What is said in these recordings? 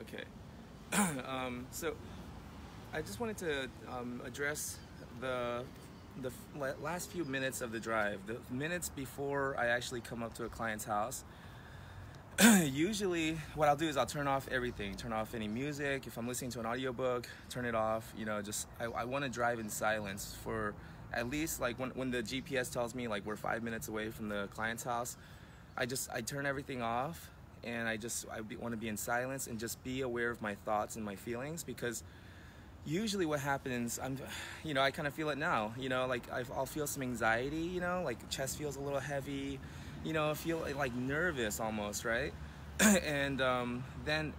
Okay. So I just wanted to address the last few minutes of the drive, the minutes before I actually come up to a client's house. Usually what I'll do is I'll turn off everything, turn off any music. If I'm listening to an audiobook, turn it off. I want to drive in silence for at least like when the GPS tells me like we're 5 minutes away from the client's house. I turn everything off, and I want to be in silence and just be aware of my thoughts and my feelings, because usually what happens, I kind of feel it now, like I'll feel some anxiety, like chest feels a little heavy, feel like nervous almost, right? And then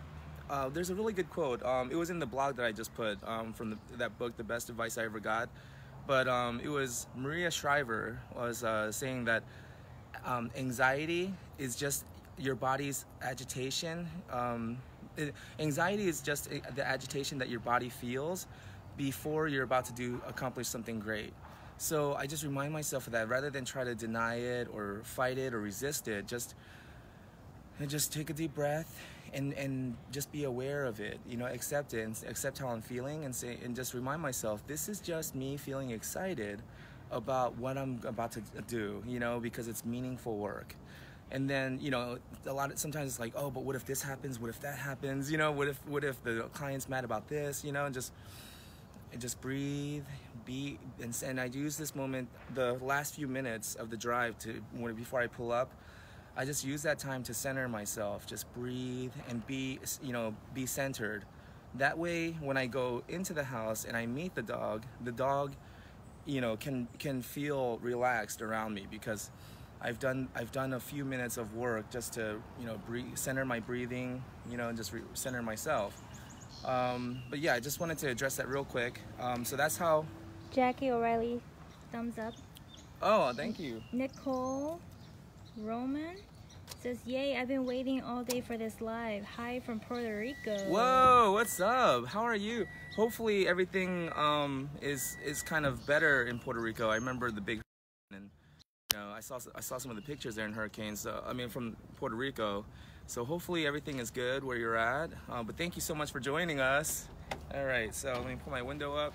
there's a really good quote. It was in the blog that I just put from that book, The Best Advice I Ever Got. But it was Maria Shriver was saying that anxiety is just your body's agitation. Anxiety is just the agitation that your body feels before you're about to accomplish something great. So I just remind myself of that rather than try to deny it or fight it or resist it. Just take a deep breath and just be aware of it. Accept it and accept how I'm feeling, and just remind myself this is just me feeling excited about what I'm about to do. Because it's meaningful work. And then, sometimes it's like, oh, but what if this happens? What if that happens? What if the client's mad about this? And just breathe, and I use this moment, the last few minutes of the drive before I pull up, I just use that time to center myself, just breathe and be centered. That way, when I go into the house and I meet the dog, can feel relaxed around me, because I've done a few minutes of work just to center my breathing, and just center myself. But yeah, I just wanted to address that real quick. So that's how. Jackie O'Reilly, thumbs up. Oh, thank you. Nicole Roman says, "Yay! I've been waiting all day for this live. Hi from Puerto Rico." Whoa, what's up? How are you? Hopefully everything is kind of better in Puerto Rico. I remember the big and. I saw some of the pictures there in hurricanes. From Puerto Rico. So hopefully everything is good where you're at. But thank you so much for joining us. All right, so let me pull my window up.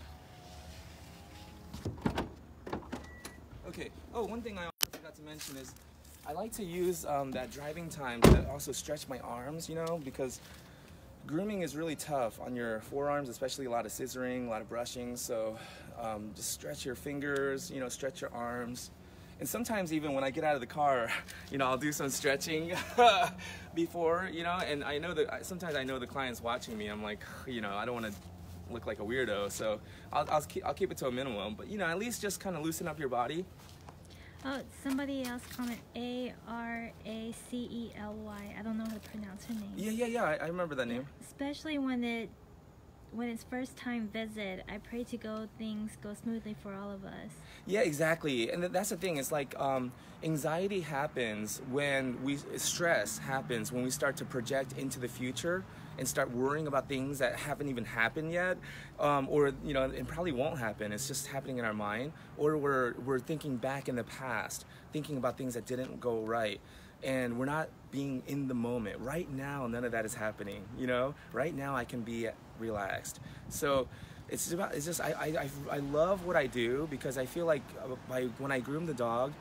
Okay. Oh, one thing I also forgot to mention is I like to use that driving time to also stretch my arms. Because grooming is really tough on your forearms, especially a lot of scissoring, a lot of brushing. So just stretch your fingers. Stretch your arms. And sometimes even when I get out of the car, I'll do some stretching before, and I know that sometimes I know the client's watching me. I'm like, I don't want to look like a weirdo, so I'll keep it to a minimum. But at least just kind of loosen up your body. Oh, somebody else comment Aracely. I don't know how to pronounce her name. Yeah. I remember that name. Especially when it's first time visit, I pray to things go smoothly for all of us. Yeah, exactly. And that's the thing. It's like anxiety happens stress happens when we start to project into the future and start worrying about things that haven't even happened yet, or it probably won't happen. It's just happening in our mind, or we're thinking back in the past, thinking about things that didn't go right. And we're not being in the moment. Right now, none of that is happening. Right now I can be relaxed. So I love what I do, because I feel like when I groom the dog,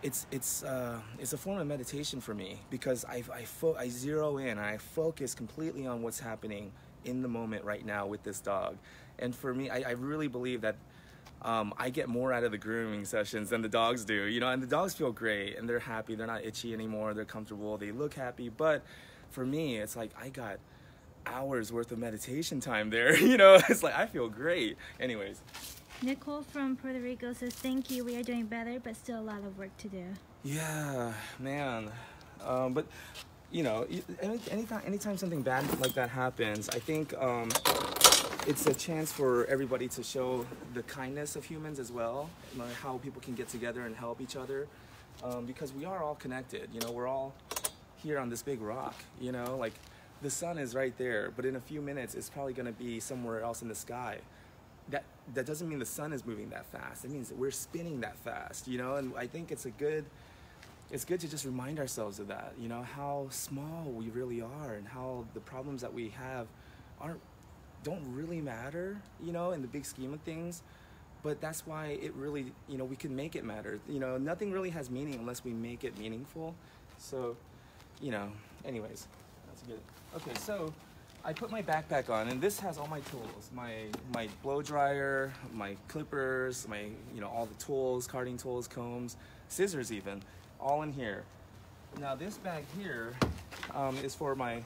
it's a form of meditation for me, because I zero in and I focus completely on what's happening in the moment right now with this dog. And for me, I really believe that I get more out of the grooming sessions than the dogs do, and the dogs feel great and they're happy. They're not itchy anymore. They're comfortable. They look happy. But for me, it's like I got hours worth of meditation time there. It's like I feel great. Anyways. Nicole from Puerto Rico says, "Thank you. We are doing better, but still a lot of work to do." Yeah, man. But anytime something bad like that happens, I think it's a chance for everybody to show the kindness of humans as well, how people can get together and help each other, because we are all connected. We're all here on this big rock. Like the sun is right there, but in a few minutes it's probably going to be somewhere else in the sky. That doesn't mean the sun is moving that fast. It means that we're spinning that fast. And I think it's good to just remind ourselves of that. How small we really are. are and how the problems that we have don't really matter, you know, in the big scheme of things. But that's why it really, you know, we can make it matter. You know, nothing really has meaning unless we make it meaningful. So, you know, anyways, that's good. Okay, so I put my backpack on, and this has all my tools, my blow dryer, my clippers, my, you know, all the tools, carding tools, combs, scissors even, all in here. Now this bag here is for my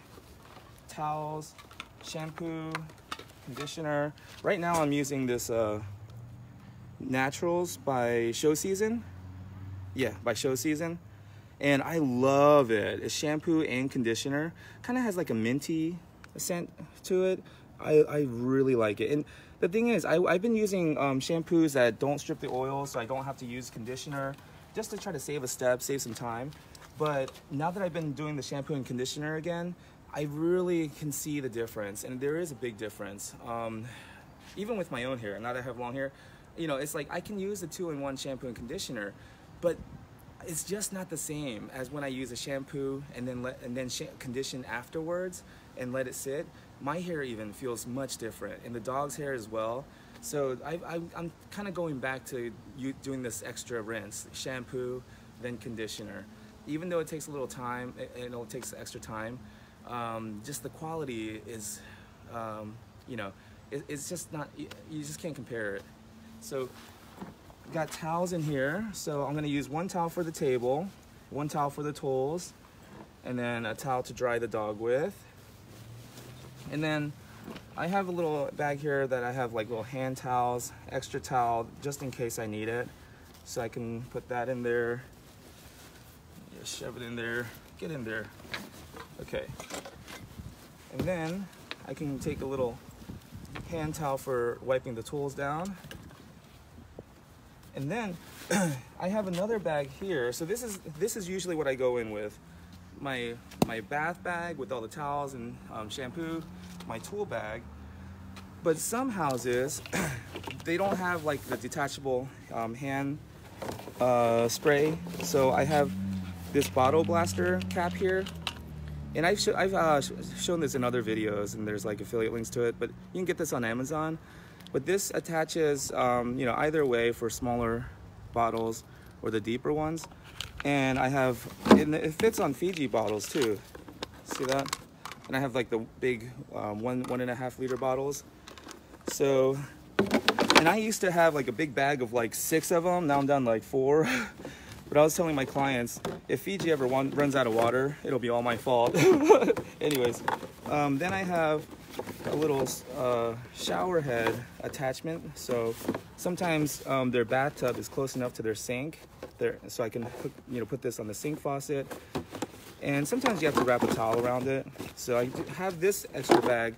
towels, shampoo, conditioner. Right now I'm using this Naturals by Show Season. Yeah, by Show Season. And I love it. It's shampoo and conditioner. Kind of has like a minty scent to it. I really like it. And the thing is, I've been using shampoos that don't strip the oil, so I don't have to use conditioner, just to try to save a step, save some time. But now that I've been doing the shampoo and conditioner again, I really can see the difference. And there is a big difference. Even with my own hair, now that I have long hair, you know, it's like I can use the 2-in-1 shampoo and conditioner, but it's just not the same as when I use a shampoo and then condition afterwards and let it sit. My hair even feels much different, and the dog's hair as well. So I'm kind of going back to doing this extra rinse, shampoo, then conditioner. Even though it takes a little time, it takes extra time, just the quality is, you know, it's just not, you just can't compare it. So got towels in here, so I'm gonna use one towel for the table, one towel for the tools, and then a towel to dry the dog with. And then I have a little bag here that I have like little hand towels, extra towel, just in case I need it. So I can put that in there, just shove it in there, get in there. Okay. And then I can take a little hand towel for wiping the tools down. And then I have another bag here. So this is usually what I go in with. My bath bag with all the towels and shampoo, my tool bag. But some houses, they don't have like the detachable hand spray. So I have this bottle blaster cap here. And I've shown this in other videos, and there's like affiliate links to it, but you can get this on Amazon. But this attaches, you know, either way for smaller bottles or the deeper ones. And I have, it fits on Fiji bottles too. See that? And I have like the big 1.5 liter bottles. So, and I used to have like a big bag of like 6 of them. Now I'm down to like 4. But I was telling my clients, if Fiji ever runs out of water, it'll be all my fault. Anyways, then I have a little shower head attachment. So sometimes their bathtub is close enough to their sink, so I can put this on the sink faucet. And sometimes you have to wrap a towel around it. So I have this extra bag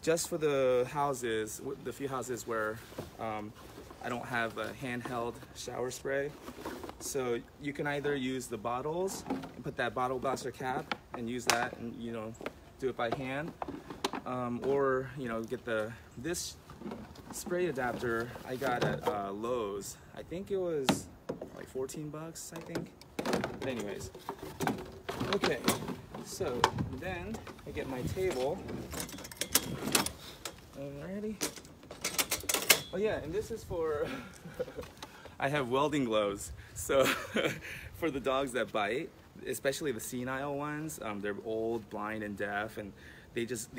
just for the houses, the few houses where I don't have a handheld shower spray. So you can either use the bottles and put that bottle blaster cap and use that and, you know, do it by hand. Or, you know, get this spray adapter I got at Lowe's. I think it was like 14 bucks, I think. But anyways, okay, so then I get my table. Alrighty. Oh yeah, and this is for, I have welding gloves. So for the dogs that bite, especially the senile ones, they're old, blind, and deaf, and they just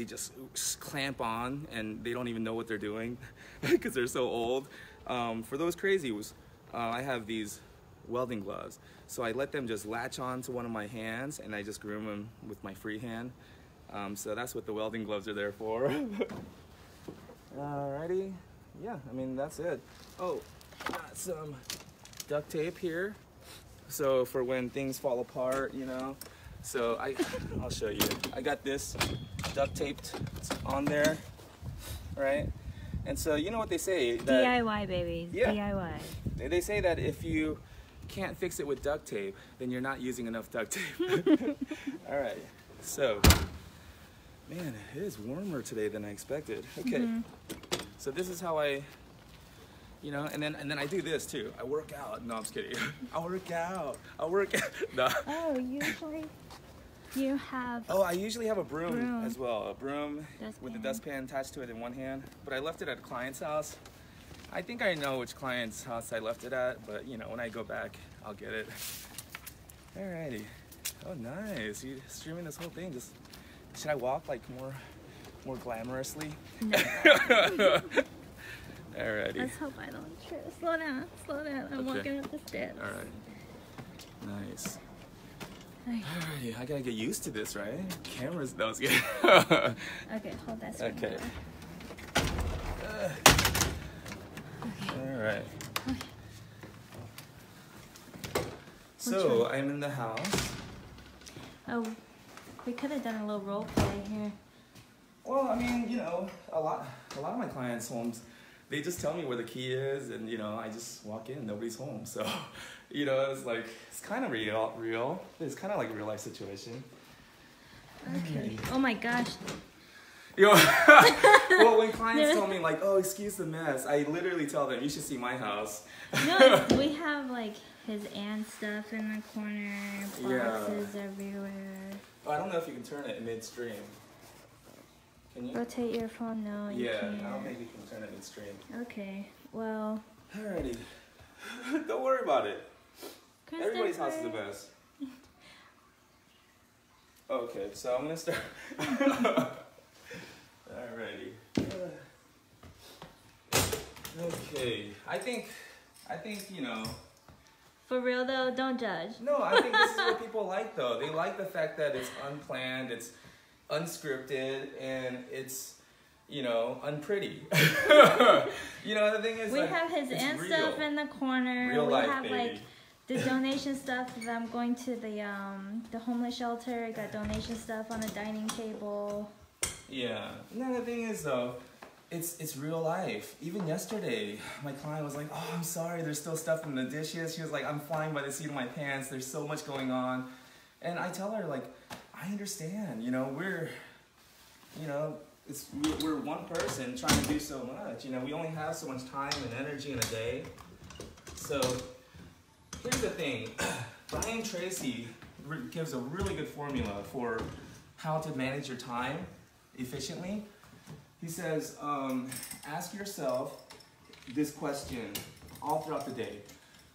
clamp on, and they don't even know what they're doing because they're so old. For those crazies, I have these welding gloves. So I let them just latch on to one of my hands, and I just groom them with my free hand. So that's what the welding gloves are there for. Alrighty, yeah, I mean, that's it. Oh, got some duct tape here. So for when things fall apart, you know. So I'll show you. I got this duct taped on there, right? And so you know what they say? That, DIY, babies. Yeah. DIY. They say that if you can't fix it with duct tape, then you're not using enough duct tape. All right. So, man, it is warmer today than I expected. Okay. Mm-hmm. So this is how I, you know, and then I do this too. I work out. No, I'm just kidding. I work out. No. Oh, usually. You have. Oh, I usually have a broom, Broom. as well. A broom with a Dustpan. dustpan attached to it in one hand. But I left it at a client's house. I think I know which client's house I left it at, but you know, when I go back, I'll get it. Alrighty. Oh, nice. You streaming this whole thing. Just should I walk like more glamorously? No. Alrighty. Let's hope I don't trip. Slow down. Slow down. I'm Okay. walking up the steps. Alright. Nice. Okay. Alrighty, I gotta get used to this, right? Cameras, that was good. Okay, hold that screen. Okay. Okay. Alright. Okay. So, I'm in the house. Oh, we could have done a little role play here. Well, I mean, you know, a lot of my clients' homes, they just tell me where the key is, and you know, I just walk in, nobody's home. So, you know, it's kind of real. It's kind of like a real life situation. Okay. Oh my gosh. You know, well, when clients tell me like, "Oh, excuse the mess," I literally tell them, "You should see my house." No, we have like his aunt's stuff in the corner, boxes everywhere. Oh, I don't know if you can turn it midstream. Can you? Rotate your phone. No, you Yeah, can't. I don't think you can turn it midstream. Okay. Well. Alrighty. Don't worry about it. Everybody's house is a Christopher. mess. Okay, so I'm gonna start. Alrighty. Okay, I think, you know. For real though, don't judge. No, I think this is what people like though. They like the fact that it's unplanned, it's unscripted, and it's, you know, unpretty. You know, the thing is, We like, have his it's aunt real. stuff in the corner. Real We life, have baby. like the donation stuff that I'm going to the homeless shelter. Got donation stuff on the dining table. Yeah. No, the thing is though, it's real life. Even yesterday, my client was like, "Oh, I'm sorry, there's still stuff in the dishes." She was like, "I'm flying by the seat of my pants. There's so much going on," and I tell her like, "I understand. You know, we're one person trying to do so much. You know, we only have so much time and energy in a day. So here's the thing, Brian Tracy gives a really good formula for how to manage your time efficiently. He says, ask yourself this question all throughout the day.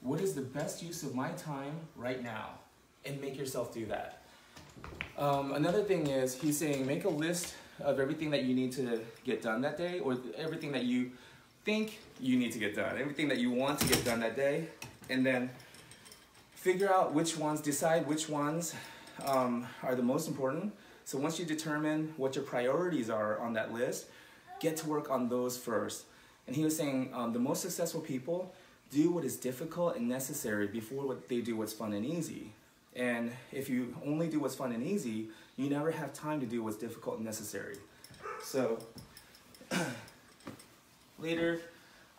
What is the best use of my time right now? And make yourself do that. Another thing is, he's saying make a list of everything that you need to get done that day, or everything that you think you need to get done, everything that you want to get done that day, and then figure out decide which ones are the most important. So once you determine what your priorities are on that list, get to work on those first. And he was saying the most successful people do what is difficult and necessary before they do what's fun and easy. And if you only do what's fun and easy, you never have time to do what's difficult and necessary. So later,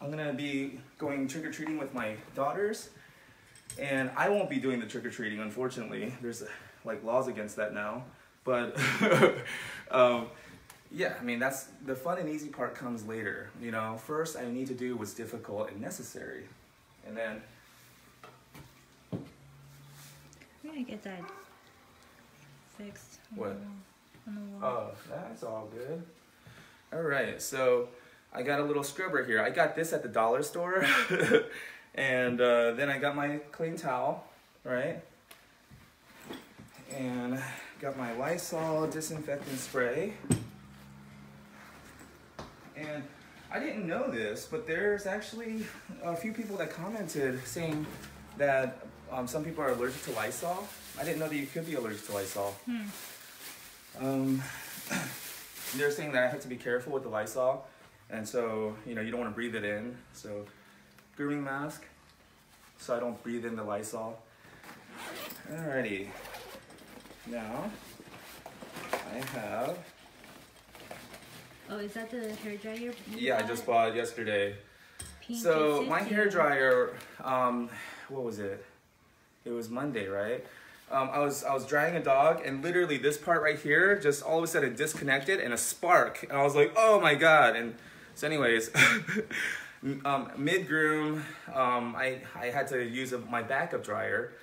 I'm gonna be going trick-or-treating with my daughters. And I won't be doing the trick-or-treating, unfortunately. There's like laws against that now. But yeah, I mean, that's the fun and easy part comes later. You know, first I need to do what's difficult and necessary. And then We're gonna get that fixed. What? On the wall. Oh, that's all good. All right, so I got a little scrubber here. I got this at the dollar store. And then I got my clean towel, right? And got my Lysol disinfectant spray. And I didn't know this, but there's actually a few people that commented saying that some people are allergic to Lysol. I didn't know that you could be allergic to Lysol. They're saying that I have to be careful with the Lysol, and so you know you don't want to breathe it in. So grooming mask, so I don't breathe in the Lysol. Alrighty. Now I have. Oh, is that the hair dryer? Yeah, I just bought it yesterday. Pink So is my 50. hair dryer, what was it? It was Monday, right? I was drying a dog, and literally this part right here just all of a sudden disconnected and a spark, and I was like, oh my god! And so, anyways, mid groom, I had to use my backup dryer,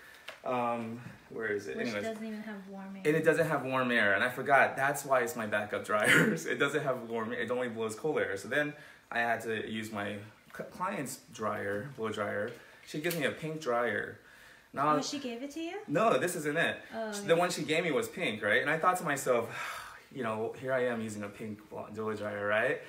Where is it? Which Anyways, doesn't even have warm air. and it doesn't have warm air, and I forgot. That's why it's my backup dryer. It doesn't have warm air. It only blows cold air. So then I had to use my client's dryer, blow dryer. She gives me a pink dryer. Now, Oh, she gave it to you? no, this isn't it. Oh, okay. The one she gave me was pink, right? And I thought to myself, you know, here I am using a pink blow dryer, right?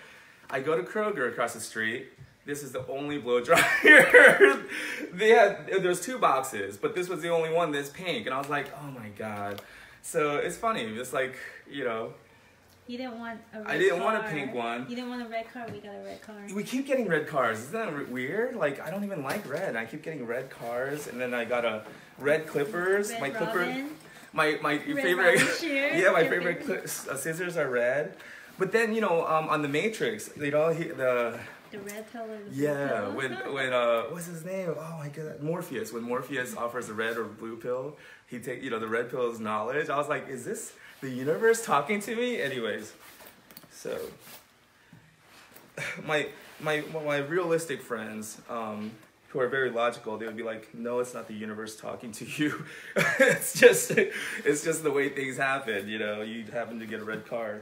I go to Kroger across the street. This is the only blow dryer. There's 2 boxes, but this was the only one that's pink. And I was like, oh my God. So it's funny. It's like, you know. You didn't want a red car. I didn't want a pink one. You didn't want a red car. We got a red car. We keep getting red cars. Isn't that weird? Like, I don't even like red. I keep getting red cars. And then I got a red clippers. Red my clipper. Robin. My Red favorite. Robin shears. Yeah, my Your favorite scissors are red. But then, you know, on the Matrix, you know, the red pill or the blue yeah, pill? when what's his name? Oh my God, Morpheus. When Morpheus offers a red or blue pill, he take, you know, the red pill is knowledge. I was like, is this the universe talking to me? Anyways, so my realistic friends, who are very logical, they would be like, no, it's not the universe talking to you. it's just the way things happen. You know, you happen to get a red car.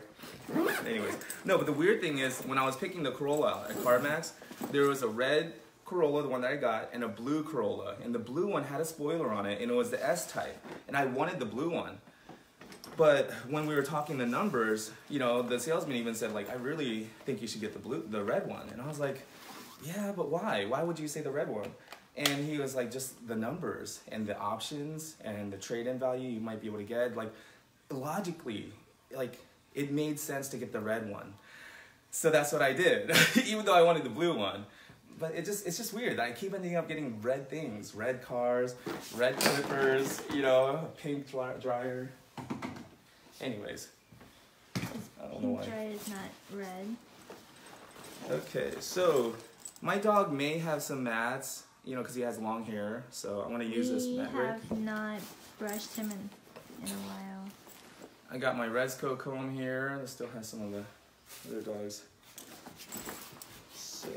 Anyways, no, but the weird thing is, when I was picking the Corolla at CarMax, there was a red Corolla, the one that I got, and a blue Corolla. And the blue one had a spoiler on it, and it was the S-Type. And I wanted the blue one. But when we were talking the numbers, you know, the salesman even said, like, I really think you should get the red one. And I was like, yeah, but why? Why would you say the red one? And he was like, just the numbers and the options and the trade-in value you might be able to get. Like, logically, like, it made sense to get the red one. So that's what I did, even though I wanted the blue one. But it's just weird that I keep ending up getting red things. Red cars, red clippers, you know, a pink dryer. Anyways, I don't know why. Pink dryer is not red. Okay, so my dog may have some mats, you know, because he has long hair. So I'm going to use this mat. We have not brushed him in a while. I got my Resco comb here. This still has some of the other dogs. So,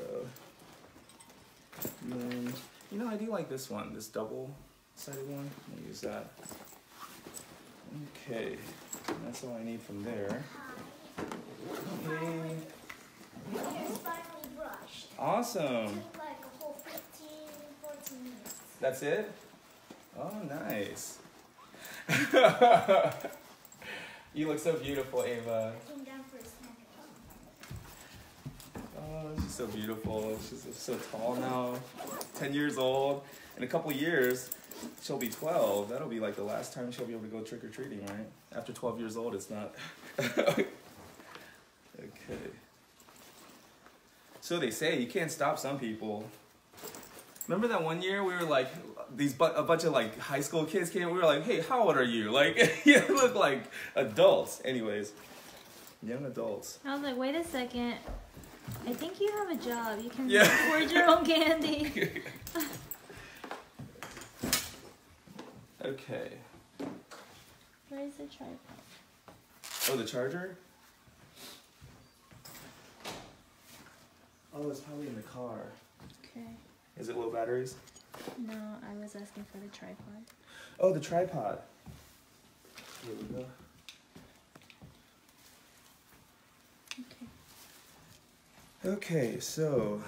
and then, you know, I do like this one, this double-sided one. I'm going to use that. Okay, that's all I need from there. Okay. My hair's finally brushed. Awesome. It took like a whole 15, 14 minutes. That's it? Oh, nice. You look so beautiful, Ava. I came down for a snack at home. Oh, she's so beautiful. She's so tall now. 10 years old. In a couple years, she'll be 12. That'll be like the last time she'll be able to go trick-or-treating, right? After 12 years old, it's not. Okay. So they say, you can't stop some people. Remember that one year we were like, a bunch of like high school kids came, we were like, hey, how old are you? Like, you look like adults. Anyways, young adults. I was like, wait a second. I think you have a job. You can Yeah. afford your own candy. Okay. Where's the tripod? Oh, the charger? Oh, it's probably in the car. Okay. Is it low batteries? No, I was asking for the tripod. Oh, the tripod. Here we go. Okay. Okay, so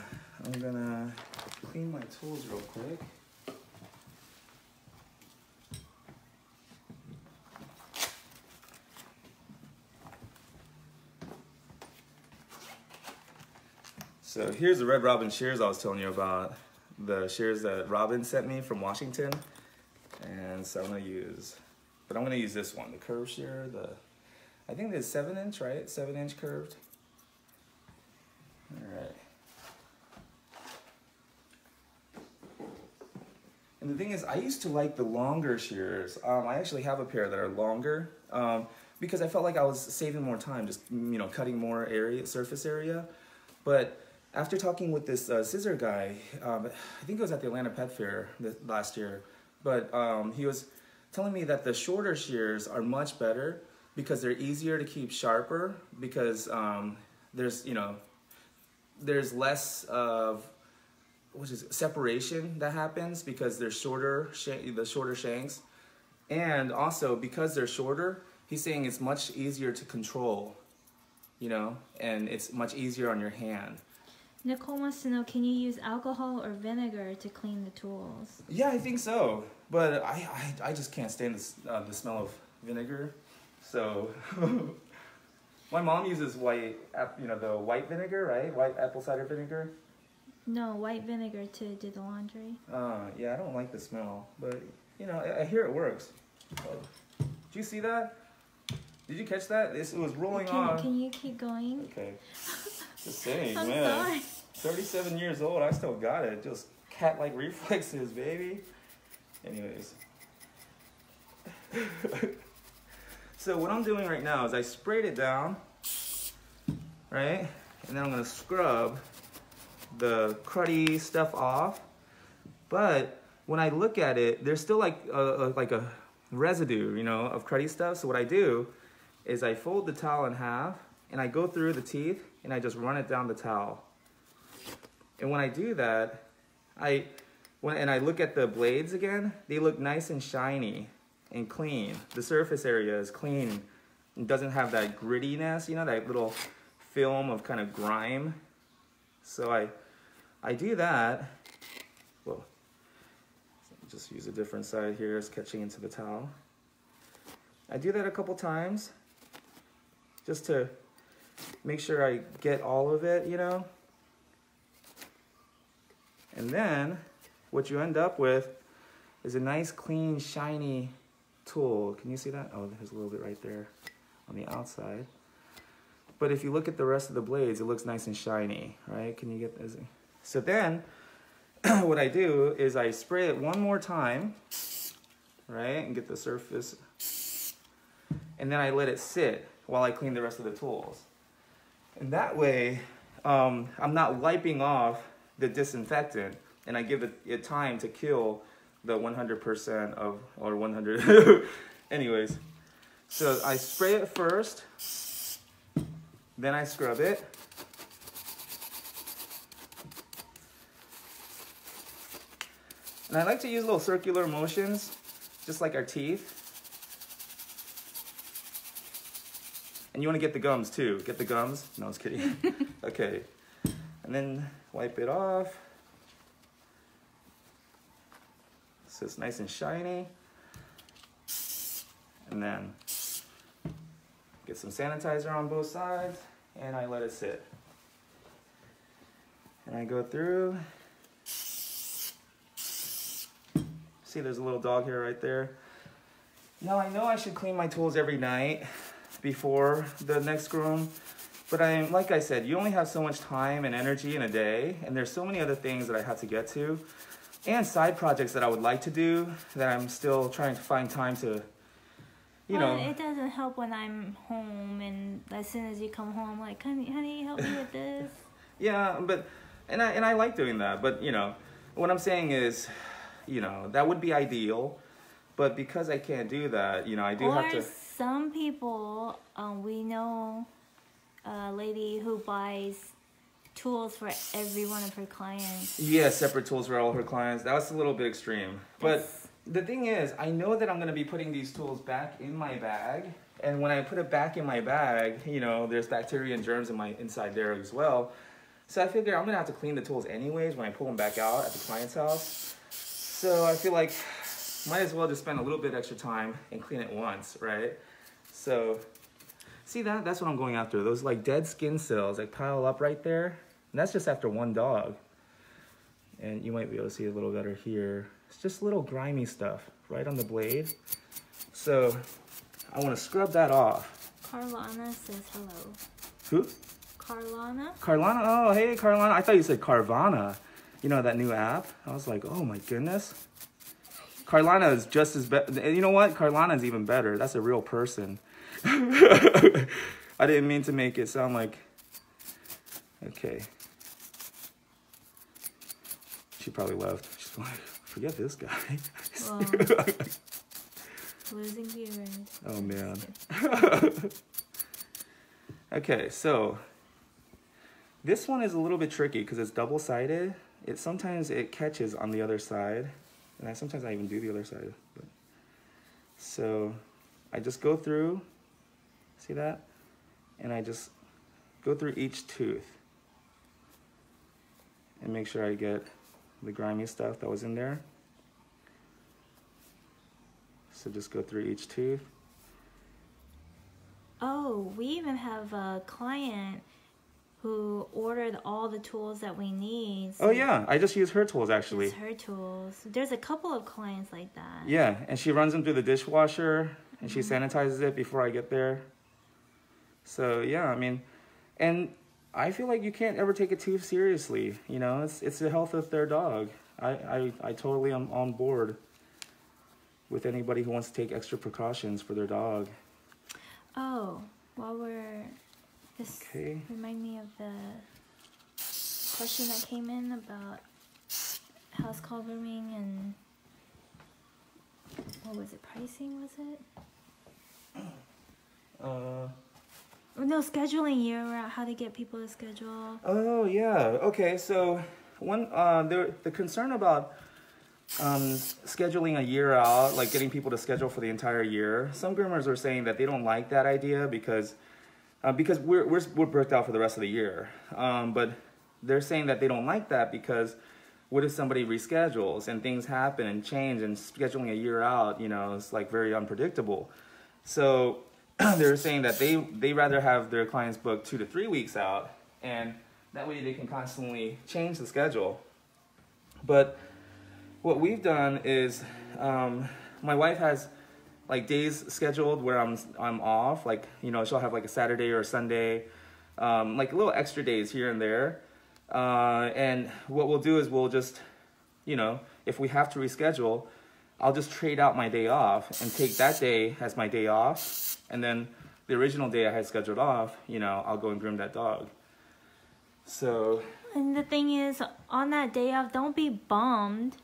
I'm gonna clean my tools real quick. So here's the Red Robin shears I was telling you about. The shears that Robin sent me from Washington. And so I'm gonna use this one, the curved shear, I think it's 7-inch, right? 7-inch curved. All right. And the thing is, I used to like the longer shears. I actually have a pair that are longer because I felt like I was saving more time, just cutting more surface area. But after talking with this scissor guy, I think it was at the Atlanta Pet Fair last year, but he was telling me that the shorter shears are much better because they're easier to keep sharper because there's less of separation that happens because they're shorter, the shorter shanks. And also, because they're shorter, he's saying it's much easier to control, you know, and it's much easier on your hand. Nicole wants to know, can you use alcohol or vinegar to clean the tools? Yeah, I think so. But I just can't stand the smell of vinegar. So my mom uses white, you know, the white vinegar, right? White apple cider vinegar. No, white vinegar to do the laundry. Yeah, I don't like the smell, but you know, I hear it works. Did you see that? Did you catch that? It was rolling on. Can you keep going? Okay. Just saying, I'm man. sorry. 37 years old, I still got it. Just cat-like reflexes, baby. Anyways. So what I'm doing right now is I sprayed it down, right? And then I'm gonna scrub the cruddy stuff off. But when I look at it, there's still like a residue, you know, of cruddy stuff. So what I do is I fold the towel in half and I go through the teeth and I just run it down the towel. And when I do that, I look at the blades again, they look nice and shiny and clean. The surface area is clean and doesn't have that grittiness, you know, that little film of kind of grime. So I do that. Whoa. Just use a different side here, it's catching into the towel. I do that a couple times just to make sure I get all of it, you know. And then what you end up with is a nice, clean, shiny tool. Can you see that? Oh, there's a little bit right there on the outside. But if you look at the rest of the blades, it looks nice and shiny, right? Can you get this? So then what I do is I spray it one more time, right? And get the surface. And then I let it sit while I clean the rest of the tools. And that way, I'm not wiping off the disinfectant, and I give it time to kill the 100% of, or 100, anyways. So I spray it first, then I scrub it. And I like to use little circular motions, just like our teeth. And you want to get the gums too. Get the gums. No, I was kidding. Okay. And then wipe it off. So it's nice and shiny. And then get some sanitizer on both sides. And I let it sit. And I go through. See, there's a little dog hair right there. Now I know I should clean my tools every night before the next groom, but like I said, you only have so much time and energy in a day, and there's so many other things that I have to get to, and side projects that I would like to do that I'm still trying to find time to, you know. It doesn't help when I'm home, and as soon as you come home, like, honey, help me with this. Yeah, but and I like doing that, but you know, what I'm saying is, you know, that would be ideal, but because I can't do that, you know, I do have to. Some people, we know a lady who buys tools for every one of her clients. Yeah, separate tools for all her clients. That was a little bit extreme. But the thing is, I know that I'm going to be putting these tools back in my bag. And when I put it back in my bag, you know, there's bacteria and germs inside there as well. So I figure I'm going to have to clean the tools anyways when I pull them back out at the client's house. So I feel like might as well just spend a little bit extra time and clean it once, right? So, see that? That's what I'm going after. Those like dead skin cells like pile up right there. And that's just after one dog. And you might be able to see a little better here. It's just little grimy stuff right on the blade. So, I want to scrub that off. Carlana says hello. Who? Carlana? Carlana? Oh, hey, Carlana. I thought you said Carvana. You know, that new app? I was like, oh my goodness. Carlana is just as bad. You know what? Carlana is even better. That's a real person. I didn't mean to make it sound like... Okay. She probably left. She's like, forget this guy. Well, losing viewers. Oh, man. Okay, so... This one is a little bit tricky because it's double-sided. Sometimes it catches on the other side. And sometimes I even do the other side. But. So I just go through, see that? And I just go through each tooth and make sure I get the grimy stuff that was in there. So just go through each tooth. Oh, we even have a client who ordered all the tools that we need. So Oh yeah, I just use her tools actually. it's her tools. There's a couple of clients like that. Yeah, and she runs them through the dishwasher and she sanitizes it before I get there. So yeah, I mean, and I feel like you can't ever take it too seriously. You know, it's the health of their dog. I totally am on board with anybody who wants to take extra precautions for their dog. Oh, while we're this Okay. remind me of the question that came in about Housecall grooming and what was it? Pricing, was it? Oh, no, scheduling. You're how to get people to schedule. Oh yeah. Okay. So one the concern about scheduling a year out, like getting people to schedule for the entire year. Some groomers are saying that they don't like that idea because we're booked out for the rest of the year. But they're saying that they don't like that because what if somebody reschedules and things happen and change, and scheduling a year out, you know, is like very unpredictable. So they're saying that they rather have their clients booked 2 to 3 weeks out, and that way they can constantly change the schedule. But what we've done is, my wife has like days scheduled where I'm off, like, you know, she'll have like a Saturday or a Sunday, like little extra days here and there. And what we'll do is we'll just, you know, if we have to reschedule, I'll just trade out my day off and take that day as my day off. And then the original day I had scheduled off, you know, I'll go and groom that dog. So. And the thing is, on that day off, don't be bummed.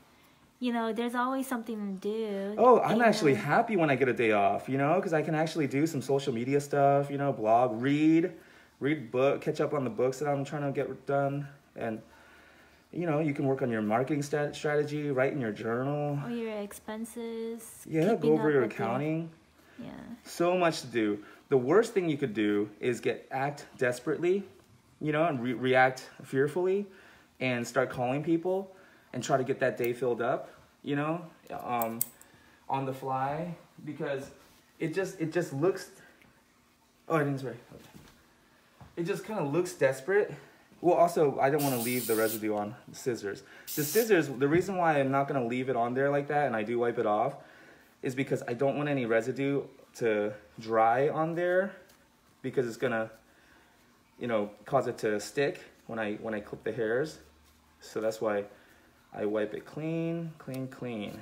You know, there's always something to do. Oh, I'm actually know. happy when I get a day off, you know, because I can actually do some social media stuff, you know, blog, read book, catch up on the books that I'm trying to get done. And, you know, you can work on your marketing strategy, write in your journal. Or your expenses. Yeah, keeping go over up your with accounting. Yeah. So much to do. The worst thing you could do is act desperately, you know, and react fearfully and start calling people and try to get that day filled up, you know, on the fly, because it just looks, oh, I didn't spray. Okay. It just kind of looks desperate. Well, also, I don't want to leave the residue on the scissors. The scissors, the reason why I'm not going to leave it on there like that, and I do wipe it off, is because I don't want any residue to dry on there, because it's going to, you know, cause it to stick when I clip the hairs. So that's why I wipe it clean, clean, clean.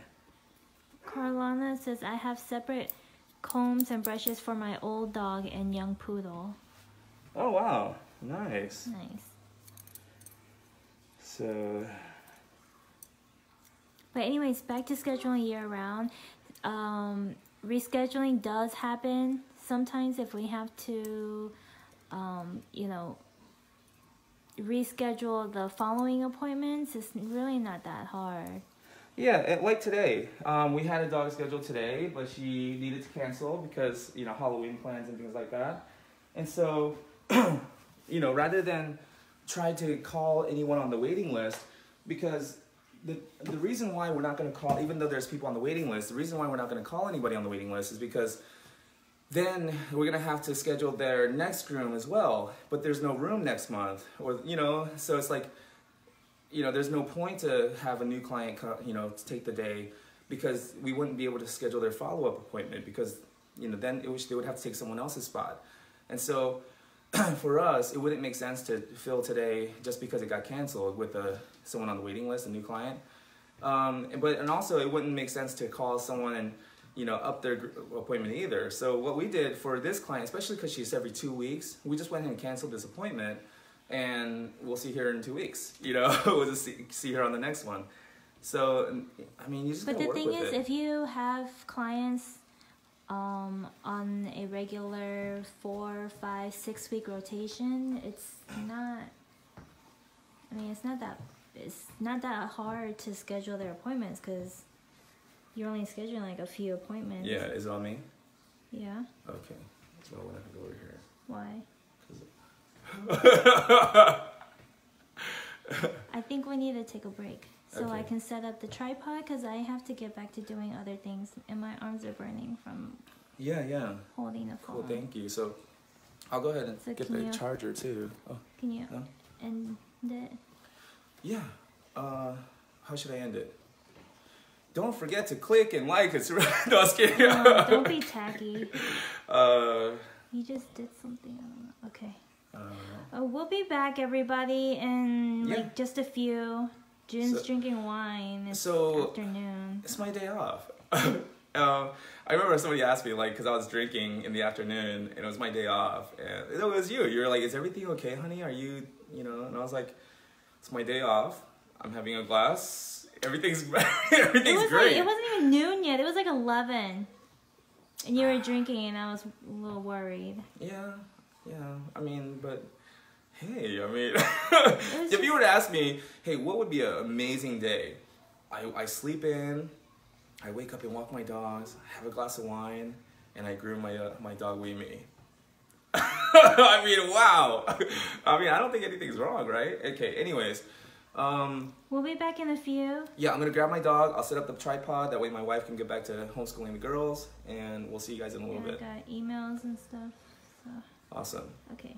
Carlana says, I have separate combs and brushes for my old dog and young poodle. Oh, wow. Nice. Nice. So. But anyways, back to scheduling year-round. Rescheduling does happen sometimes if we have to, you know, reschedule the following appointments. It's really not that hard. Yeah, like today, we had a dog scheduled today, but she needed to cancel because, you know, Halloween plans and things like that. And so, you know, rather than try to call anyone on the waiting list, because the reason why we're not going to call, even though there's people on the waiting list, the reason why we're not going to call anybody on the waiting list is because then we're going to have to schedule their next groom as well, but there's no room next month, or, you know, so it's like, you know, there's no point to have a new client, you know, to take the day, because we wouldn't be able to schedule their follow-up appointment, because, you know, then they would have to take someone else's spot. And so for us, it wouldn't make sense to fill today just because it got canceled with someone on the waiting list, a new client. And also it wouldn't make sense to call someone and, you know, up their appointment either. So what we did for this client, especially because she's every 2 weeks, we just went ahead and canceled this appointment, and we'll see her in 2 weeks. You know, we'll just see her on the next one. So, I mean, you just gotta work with it. But the thing is, if you have clients on a regular 4, 5, 6 week rotation, it's not, I mean, it's not that hard to schedule their appointments, because You're only scheduling like a few appointments. Yeah, is it on me? Yeah. Okay. So when I can go over here. Why? I think we need to take a break so I Okay. can set up the tripod because I have to get back to doing other things and my arms are burning from Yeah. holding the phone. Cool, thank you. So I'll go ahead and So get can the you- charger too. Oh, Can you no? end it? Yeah. How should I end it? Don't forget to click and like. It's no, I was kidding. No, don't be tacky. You just did something. I don't know. Okay. I don't know. We'll be back, everybody, in Yeah. like just a few. Jun's So- drinking wine. It's so- afternoon. It's my day off. I remember somebody asked me, like, because I was drinking in the afternoon, and it was my day off, and it was you. You were like, "Is everything okay, honey? Are you, you know?" And I was like, "It's my day off. I'm having a glass. Everything's everything's great." It wasn't even noon yet. It was like 11, and you were drinking, and I was a little worried. Yeah. I mean, but hey, I mean, was if you were to ask me, hey, what would be an amazing day? I sleep in, I wake up and walk my dogs, have a glass of wine, and I groom my dog Wee Me. I mean, wow. I mean, I don't think anything's wrong, right? Okay. Anyways, We'll be back in a few. yeah, I'm gonna grab my dog. I'll set up the tripod. That way, my wife can get back to homeschooling the girls, and we'll see you guys in a little Yeah, I bit. got emails and stuff. So Awesome. okay.